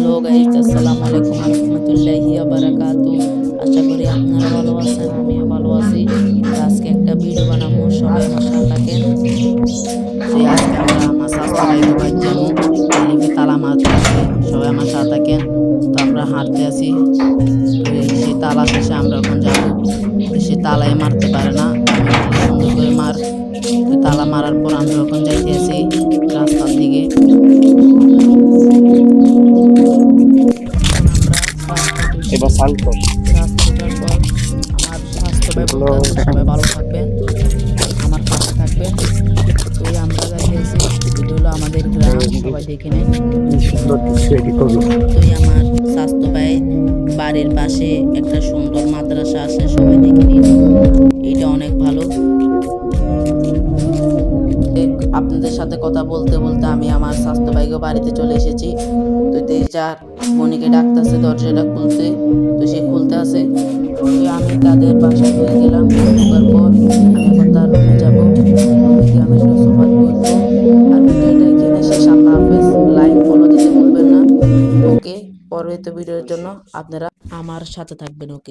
Hello guys, আসসালামু আলাইকুম রহমতুল্লাহি ওয়া বারাকাতু। আশা করি আপনারা ভালো আছেন, আমিও ভালো আছি। তো আজকে একটা ভিডিও বানাবো, সবাই আমার সাথে থাকেন। তো আজকে আমরা আমার স্বাস্থ্য ভাইকে বাইর যাবো, লিফে তালা মারতে আছে, সবাই আমার সাথে থাকেন। তো আমরা হাঁটতে আছি, তো সে তালা শেষে আমরা এখন যাবো। তো সে তালাই মারতে পারে না, আমি বললে সুন্দর করে মার। তো তালা মারার পর আমরা এখন যাইতে আছি রাস্তার দিকে। এবার শান্ত। রাস্তা ঢোকার পর আমার স্বাস্থ্য ভাই বলতে আছে সবাই ভালো থাকবেন, আমার পাশে থাকবেন। তো আমরা যাইতেছি, এটা হলো আমাদের গ্রাম, সবাই দেখে নেন। সুন্দর কিছু এডিট করবি। তো আমার স্বাস্থ্য ভাই বাড়ির পাশে একটা সুন্দর মাদ্রাসা আছে, সবাই দেখে নিন, এটা অনেক ভালো। আপনাদের সাথে কথা বলতে বলতে আমি আমার স্বাস্থ্য ভাইকে বাড়িতে চলে এসেছি। তো যার মনিকে ডাকতেছে দরজাটা খুলতে, তো সে খুলতে আসে। তো আমি তাদের বাসায় হয়ে গেলাম, ঢোকার পর আমি এখন তার রুমে যাবো, রুমে গিয়ে আমি একটু সোফাত বসবো। আর ভিডিওটা এখানে শেষ, আল্লাহ হাফেজ। লাইক ফলো দিতে ভুলবেন না। ওকে, পরবর্তী ভিডিওর জন্য আপনারা আমার সাথে থাকবেন। ওকে।